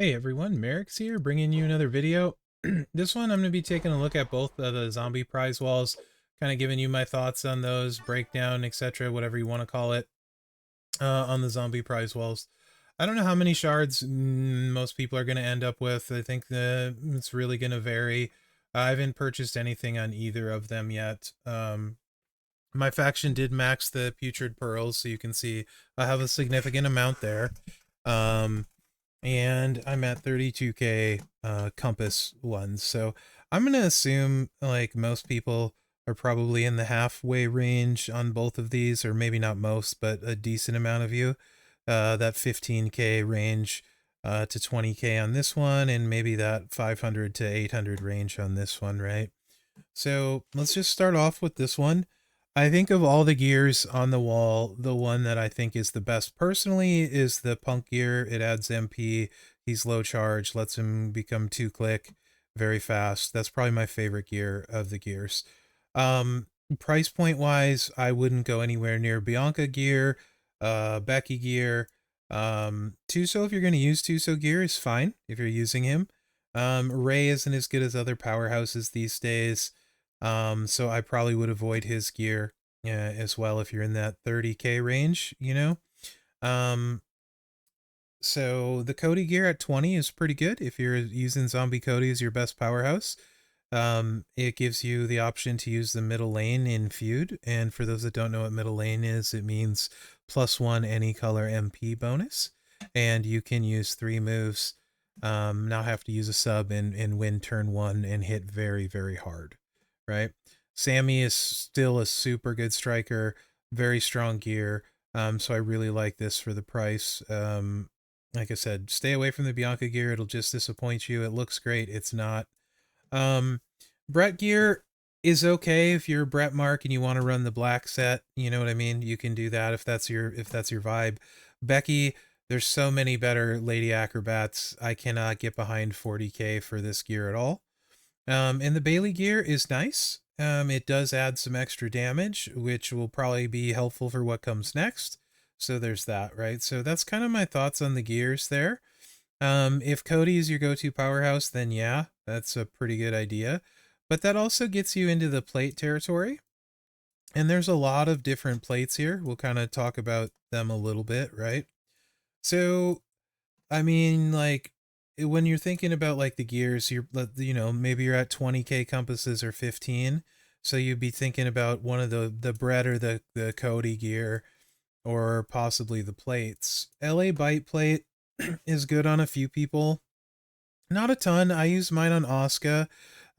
Hey everyone, Mherex here, bringing you another video. This one I'm going to be taking a look at both of the zombie prize walls, kind of giving you my thoughts on those, breakdown, etc., whatever you want to call it, on the zombie prize walls. I don't know how many shards most people are going to end up with. I think it's really going to vary. I haven't purchased anything on either of them yet. My faction did max the putrid pearls, so you can see I have a significant amount there. And I'm at 32k compass ones. So I'm gonna assume like most people are probably in the halfway range on both of these, or maybe not most, but a decent amount of you. That 15k range to 20k on this one, and maybe that 500 to 800 range on this one, right? So let's just start off with this one. I think of all the gears on the wall, the one that I think is the best personally is the punk gear. It adds MP. He's low charge, lets him become 2-click very fast. That's probably my favorite gear of the gears. Price point wise, I wouldn't go anywhere near Bianca gear, Becky gear. Tuso, if you're going to use Tuso gear, is fine if you're using him. Ray isn't as good as other powerhouses these days. So I probably would avoid his gear as well if you're in that 30k range, you know? So the Cody gear at 20 is pretty good if you're using Zombie Cody as your best powerhouse. It gives you the option to use the middle lane in feud, and for those that don't know what middle lane is, it means +1 any color MP bonus, and you can use 3 moves, now have to use a sub and win turn 1 and hit very, very hard, right? Sammy is still a super good striker, very strong gear, so I really like this for the price. Like I said, stay away from the Bianca gear, it'll just disappoint you. It looks great, it's not. Brett gear is okay if you're Brett Mark and you want to run the black set, you know what I mean? You can do that if that's your vibe. Becky, there's so many better lady acrobats. I cannot get behind 40k for this gear at all. And the Bailey gear is nice. It does add some extra damage, which will probably be helpful for what comes next. So there's that, right? So that's kind of my thoughts on the gears there. If Cody is your go-to powerhouse, then yeah, that's a pretty good idea. But that also gets you into the plate territory. And there's a lot of different plates here. We'll kind of talk about them a little bit, right? So, I mean, like, when you're thinking about like the gears, maybe you're at 20k compasses or 15. So you'd be thinking about one of the Brett or the Cody gear, or possibly the plates. LA Bite plate is good on a few people. Not a ton. I use mine on Oscar.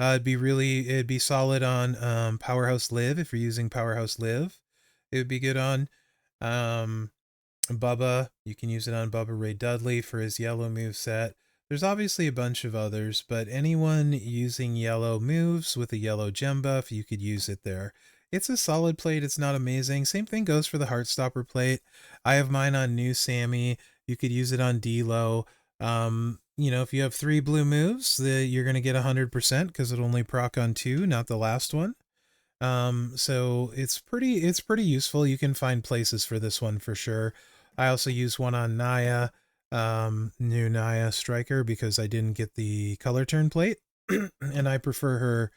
It'd be solid on Powerhouse Live if you're using Powerhouse Live. It would be good on Bubba. You can use it on Bubba Ray Dudley for his yellow move set. There's obviously a bunch of others, but anyone using yellow moves with a yellow gem buff, you could use it there. It's a solid plate. It's not amazing. Same thing goes for the Heartstopper plate. I have mine on New Sammy. You could use it on D-Lo. If you have 3 blue moves, you're going to get 100% because it only proc on 2, not the last one. So it's pretty useful. You can find places for this one for sure. I also use one on Naya, new Naya Striker, because I didn't get the color turn plate, and I prefer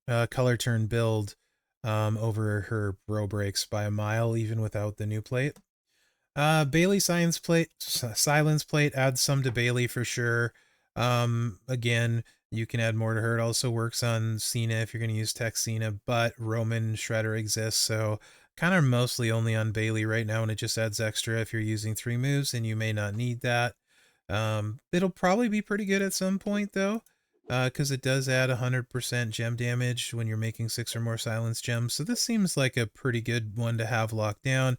her color turn build over her bro breaks by a mile, even without the new plate. Bailey silence plate adds some to Bailey for sure. Again, you can add more to her. It also works on Cena if you're going to use Tech Cena, but Roman Shredder exists, so kind of mostly only on Bailey right now, and it just adds extra if you're using 3 moves, and you may not need that. It'll probably be pretty good at some point though, because it does add 100% gem damage when you're making 6 or more silence gems, so this seems like a pretty good one to have locked down.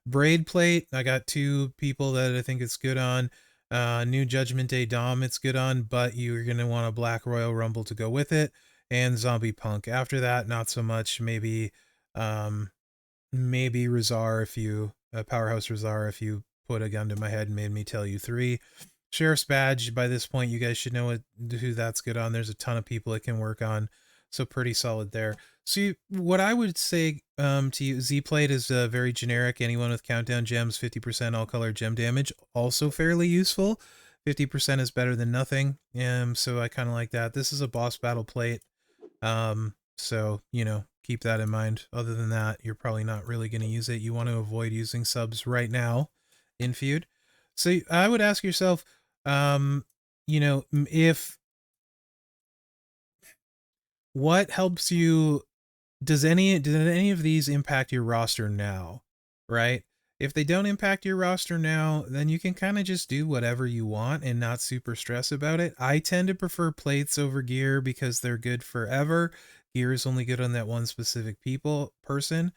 Braid plate, I got 2 people that I think it's good on. New Judgment Day Dom, it's good on, but you're going to want a Black Royal Rumble to go with it. And Zombie Punk. After that, not so much. Maybe Razar Powerhouse Razar, if you put a gun to my head and made me tell you 3. Sheriff's Badge, by this point, you guys should know who that's good on. There's a ton of people it can work on. So pretty solid there. So what I would say to you, Z-Plate is very generic. Anyone with countdown gems, 50% all color gem damage, also fairly useful. 50% is better than nothing. So I kind of like that. This is a boss battle plate. So, you know, keep that in mind. Other than that, you're probably not really going to use it. You want to avoid using subs right now in feud. So I would ask yourself, you know, if what helps you, does any of these impact your roster now, right? If they don't impact your roster now, then you can kind of just do whatever you want and not super stress about it. I tend to prefer plates over gear because they're good forever. Gear is only good on that one specific person.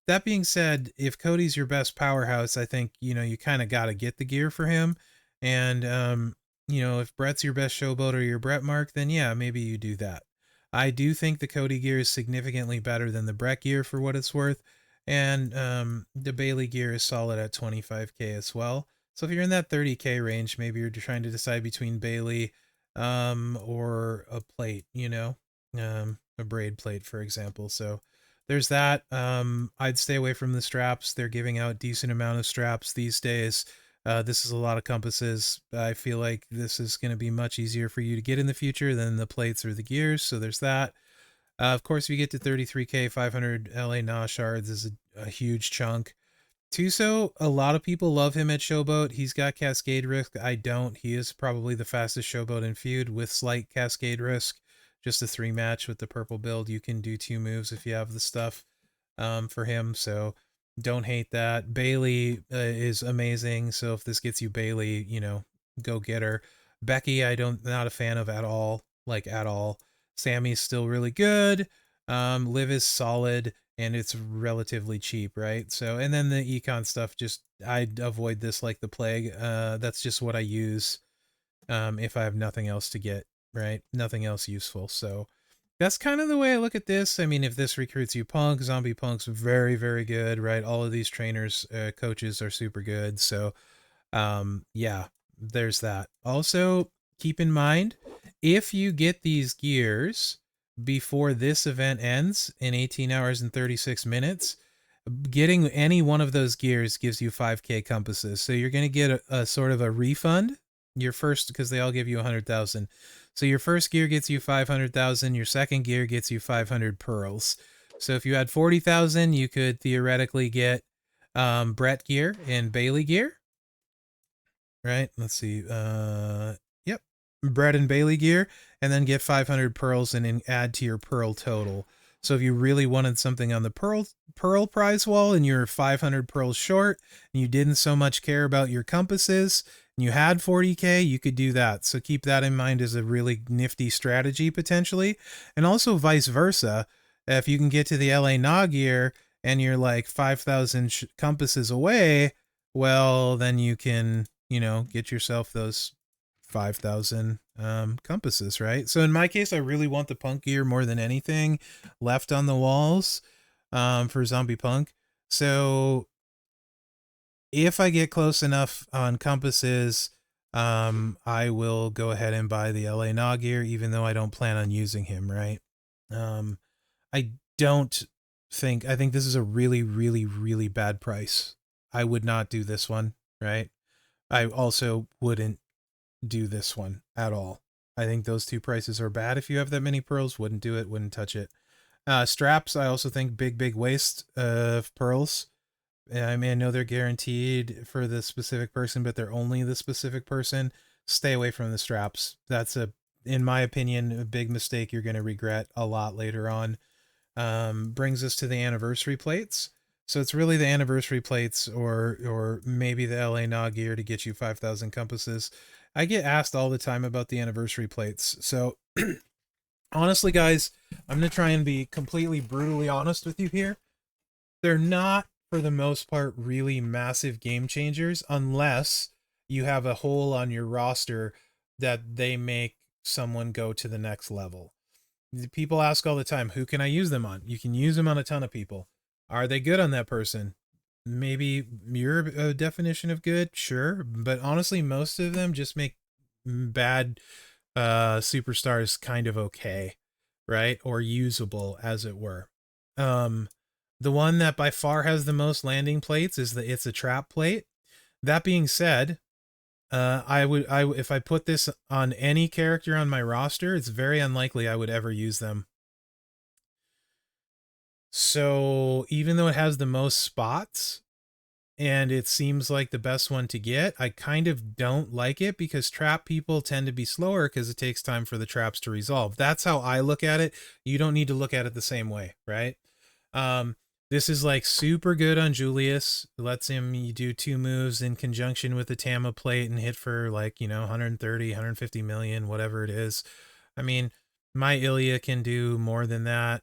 That being said, if Cody's your best powerhouse, I think, you know, you kind of got to get the gear for him. And, you know, if Brett's your best showboat or your Brett Mark, then yeah, maybe you do that. I do think the Cody gear is significantly better than the Brett gear for what it's worth. And the Bailey gear is solid at 25k as well. So if you're in that 30k range, maybe you're trying to decide between Bailey or a plate, you know, a braid plate, for example. So there's that. I'd stay away from the straps. They're giving out decent amount of straps these days. This is a lot of compasses. I feel like this is going to be much easier for you to get in the future than the plates or the gears. So there's that. Of course, if you get to 33k, 500 LA Na shards is a huge chunk. Tuso, a lot of people love him at Showboat. He's got Cascade Risk. I don't. He is probably the fastest Showboat in feud with slight Cascade Risk. Just a 3-match with the purple build. You can do 2 moves if you have the stuff for him. So don't hate that. Bailey is amazing. So if this gets you Bailey, you know, go get her. Becky, not a fan of at all. Like at all. Sammy's still really good. Liv is solid and it's relatively cheap, right? So, and then the econ stuff, just I'd avoid this like the plague. That's just what I use if I have nothing else to get, right? Nothing else useful. So that's kind of the way I look at this. I mean, if this recruits you Punk, Zombie Punk's very, very good, right? All of these trainers, coaches are super good. So yeah, there's that. Also, keep in mind, if you get these gears before this event ends in 18 hours and 36 minutes, getting any one of those gears gives you 5k compasses. So you're going to get a sort of a refund. Your first, because they all give you 100,000. So your first gear gets you 500,000. Your second gear gets you 500 pearls. So if you had 40,000, you could theoretically get Brett gear and Bailey gear. Right? Let's see. Yep. Brett and Bailey gear, and then get 500 pearls and add to your pearl total. So if you really wanted something on the pearl prize wall and you're 500 pearls short and you didn't so much care about your compasses and you had 40k, you could do that. So keep that in mind as a really nifty strategy potentially. And also vice versa. If you can get to the LA Na gear and you're like 5,000 compasses away, well, then you can, you know, get yourself those 5,000 compasses, right? So in my case, I really want the Punk gear more than anything left on the walls for Zombie Punk. So if I get close enough on compasses, I will go ahead and buy the LA Na gear, even though I don't plan on using him, right? I don't think, I think this is a really, really, really bad price. I would not do this one, right? I also wouldn't do this one at all. I think those two prices are bad. If you have that many pearls, wouldn't do it, wouldn't touch it. Straps, I also think big waste of pearls. I mean, I know they're guaranteed for the specific person, but they're only the specific person. Stay away from the straps. That's in my opinion, a big mistake you're going to regret a lot later on. Brings us to the anniversary plates. So it's really the anniversary plates or maybe the LA Na gear to get you 5,000 compasses. I get asked all the time about the anniversary plates. So honestly, guys, I'm going to try and be completely brutally honest with you here. They're not, for the most part, really massive game changers unless you have a hole on your roster that they make someone go to the next level. People ask all the time, who can I use them on? You can use them on a ton of people. Are they good on that person? Maybe your definition of good, sure. But honestly, most of them just make bad superstars kind of okay, right? Or usable, as it were. The one that by far has the most landing plates is it's a trap plate. That being said, if I put this on any character on my roster, it's very unlikely I would ever use them. So even though it has the most spots and it seems like the best one to get, I kind of don't like it because trap people tend to be slower because it takes time for the traps to resolve. That's how I look at it. You don't need to look at it the same way, right? Um, this is like super good on Julius. It lets him do 2 moves in conjunction with the Tama plate and hit for like, 130, 150 million, whatever it is. I mean, my Ilya can do more than that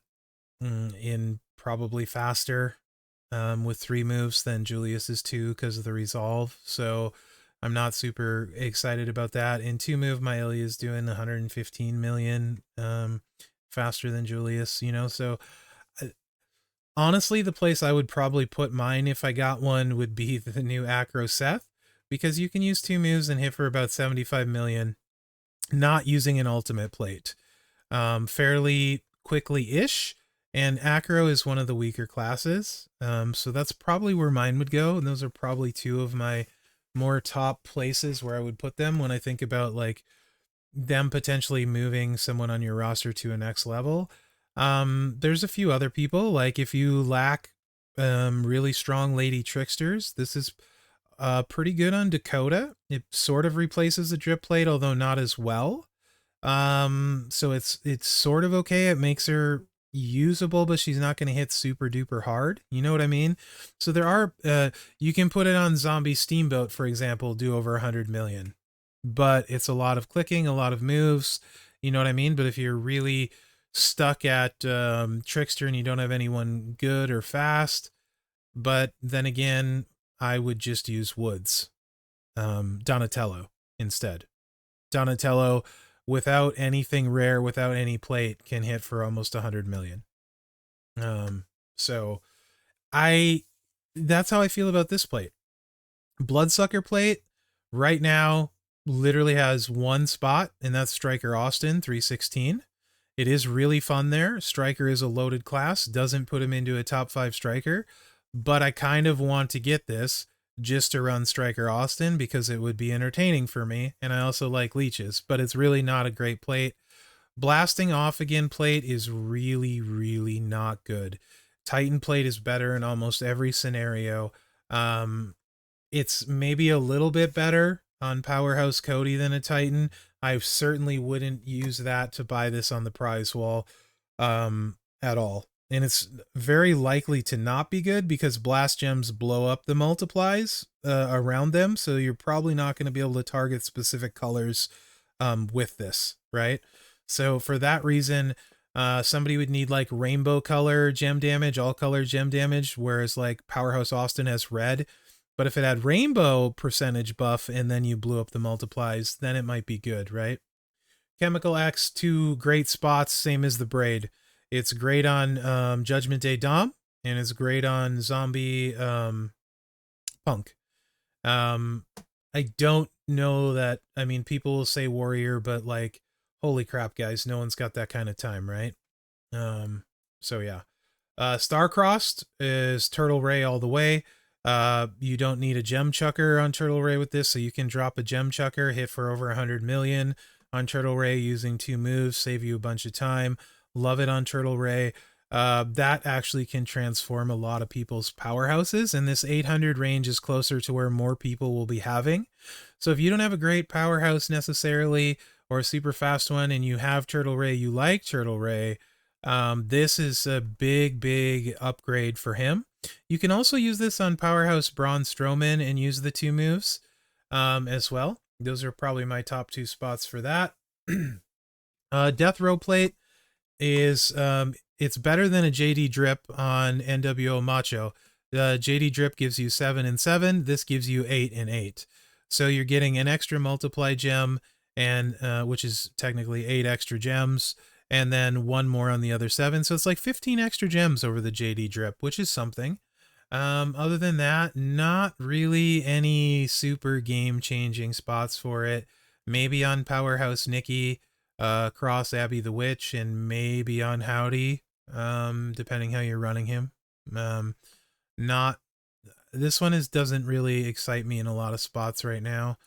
in probably faster with 3 moves than Julius's 2 because of the resolve. So I'm not super excited about that. In 2 move, my Ilya is doing 115 million faster than Julius, so honestly, the place I would probably put mine if I got one would be the new Acro Seth, because you can use 2 moves and hit for about 75 million, not using an ultimate plate. Fairly quickly-ish, and Acro is one of the weaker classes, so that's probably where mine would go, and those are probably 2 of my more top places where I would put them when I think about like them potentially moving someone on your roster to a next level. There's a few other people, like if you lack really strong lady tricksters, this is pretty good on Dakota. It sort of replaces the drip plate, although not as well. So it's sort of okay. It makes her usable, but she's not going to hit super duper hard. You know what I mean? So there are you can put it on Zombie Steamboat, for example, do over 100 million, but it's a lot of clicking, a lot of moves. You know what I mean? But if you're really stuck at Trickster and you don't have anyone good or fast, but then again, I would just use Woods, Donatello instead. Donatello, without anything rare, without any plate, can hit for almost 100 million. So that's how I feel about this plate. Bloodsucker plate right now literally has 1 spot, and that's Striker Austin 316. It is really fun there. Striker is a loaded class, doesn't put him into a top 5 striker, but I kind of want to get this just to run Striker Austin because it would be entertaining for me, and I also like leeches, but it's really not a great plate. Blasting off again plate is really, really not good. Titan plate is better in almost every scenario. It's maybe a little bit better on Powerhouse Cody than a Titan. I certainly wouldn't use that to buy this on the Prizewall at all. And it's very likely to not be good because blast gems blow up the multiplies around them. So you're probably not going to be able to target specific colors with this, right? So for that reason, somebody would need like rainbow color gem damage, all color gem damage, whereas like Powerhouse Austin has red. But if it had rainbow percentage buff and then you blew up the multiplies, then it might be good, right? Chemical X, 2 great spots, same as the braid. It's great on Judgment Day Dom, and it's great on Zombie Punk. I don't know that, I mean, people will say Warrior, but like, holy crap, guys, no one's got that kind of time, right? So yeah. Starcrossed is Turtle Ray all the way. You don't need a gem chucker on Turtle Ray with this, so you can drop a gem chucker, hit for over 100 million on Turtle Ray using 2 moves, save you a bunch of time. Love it on Turtle Ray. That actually can transform a lot of people's powerhouses, and this 800 range is closer to where more people will be having. So if you don't have a great powerhouse necessarily, or a super fast one, and you have Turtle Ray, you like Turtle Ray, this is a big upgrade for him. You can also use this on Powerhouse Braun Strowman and use the 2 moves as well. Those are probably my top 2 spots for that. Death Row Plate is it's better than a JD Drip on NWO Macho. JD Drip gives you 7 and 7. This gives you 8 and 8. So you're getting an extra multiply gem, and which is technically 8 extra gems, and then 1 more on the other 7. So it's like 15 extra gems over the JD Drip, which is something. Other than that, not really any super game-changing spots for it. Maybe on Powerhouse Nikki, Cross Abby the Witch, and maybe on Howdy, depending how you're running him. Not this one doesn't really excite me in a lot of spots right now.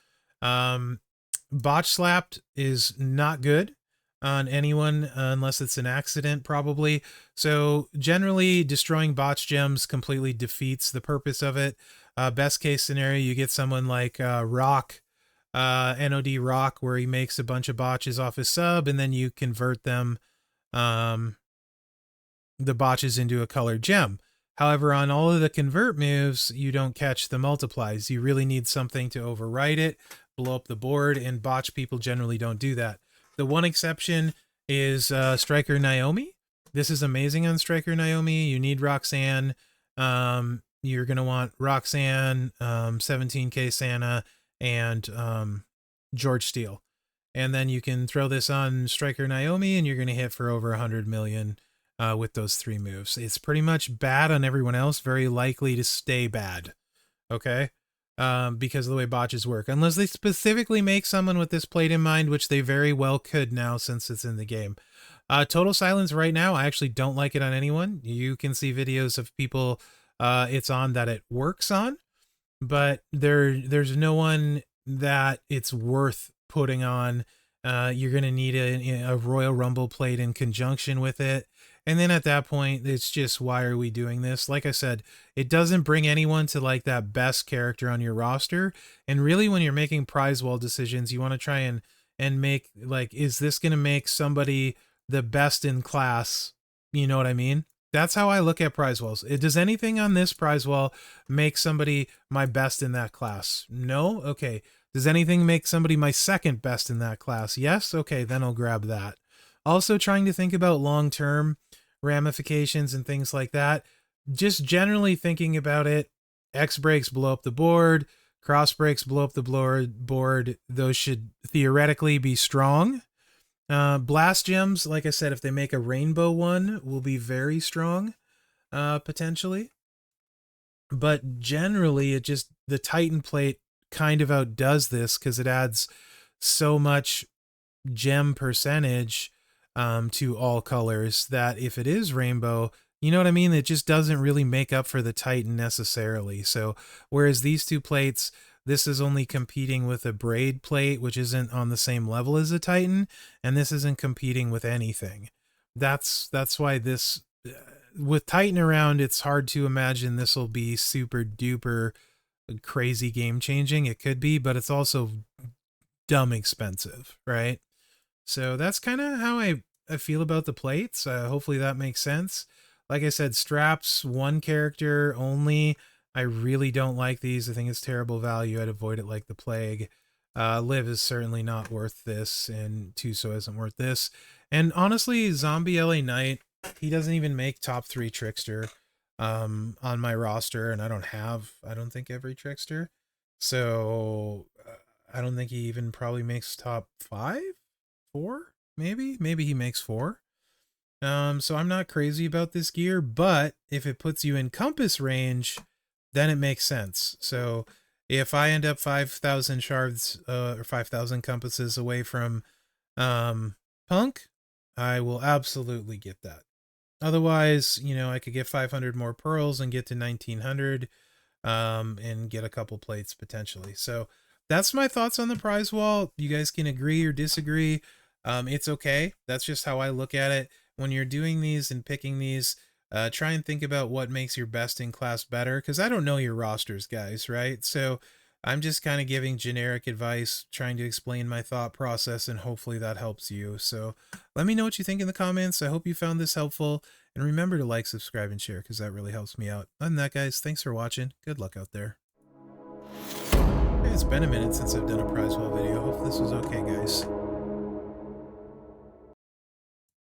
Botch slapped is not good on anyone unless it's an accident, probably. So generally, destroying botch gems completely defeats the purpose of it. Best case scenario, you get someone like Rock, NOD Rock, where he makes a bunch of botches off his sub, and then you convert them, the botches, into a colored gem. However, on all of the convert moves, you don't catch the multiplies. You really need something to override it, blow up the board, and botch people generally don't do that. The one exception is Striker Naomi. This is amazing on Striker Naomi. You need Roxanne. You're going to want Roxanne, 17K Santa, and George Steele. And then you can throw this on Striker Naomi, and you're going to hit for over 100 million with those 3 moves. It's pretty much bad on everyone else, very likely to stay bad. Okay? Because of the way botches work. Unless they specifically make someone with this plate in mind, which they very well could now since it's in the game. Total Silence right now, I actually don't like it on anyone. You can see videos of people it's on that it works on, but there's no one that it's worth putting on. You're going to need a Royal Rumble plate in conjunction with it. And then at that point, it's just, why are we doing this? Like I said, it doesn't bring anyone to like that best character on your roster. And really, when you're making Prizewall decisions, you want to try and make, like, is this going to make somebody the best in class? You know what I mean? That's how I look at Prizewalls. Does anything on this Prizewall make somebody my best in that class? No? Okay. Does anything make somebody my second best in that class? Yes? Okay, then I'll grab that. Also trying to think about long-term ramifications and things like that. Just generally thinking about it, X breaks blow up the board, cross breaks blow up the board. Those should theoretically be strong. Blast gems, like I said, if they make a rainbow one, will be very strong, potentially. But generally, the Titan plate kind of outdoes this because it adds so much gem percentage to all colors that if it is rainbow, you know what I mean? It just doesn't really make up for the Titan necessarily. So whereas these 2 plates, this is only competing with a braid plate, which isn't on the same level as a Titan, and this isn't competing with anything. That's why this, with Titan around, it's hard to imagine this will be super duper crazy game changing. It could be, but it's also dumb expensive, right? So that's kind of how I feel about the plates. Hopefully that makes sense. Like I said, straps, 1 character only. I really don't like these. I think it's terrible value. I'd avoid it like the plague. Liv is certainly not worth this, and Tuso isn't worth this. And honestly, Zombie LA Knight, he doesn't even make top 3 Trickster on my roster, and I don't think every Trickster. So I don't think he even probably makes top 5? 4? Maybe he makes 4. So I'm not crazy about this gear, but if it puts you in compass range, then it makes sense. So if I end up 5,000 shards or 5,000 compasses away from Punk, I will absolutely get that. Otherwise, you know, I could get 500 more pearls and get to 1900 and get a couple plates potentially. So that's my thoughts on the Prizewall. You guys can agree or disagree. It's okay. That's just how I look at it. When you're doing these and picking these, try and think about what makes your best in class better, because I don't know your rosters, guys, right? So I'm just kind of giving generic advice, trying to explain my thought process, and hopefully that helps you. So let me know what you think in the comments. I hope you found this helpful, and remember to like, subscribe, and share, because that really helps me out. Other than that, guys, thanks for watching. Good luck out there. Hey, it's been a minute since I've done a Prizewall video. Hope this was okay, guys.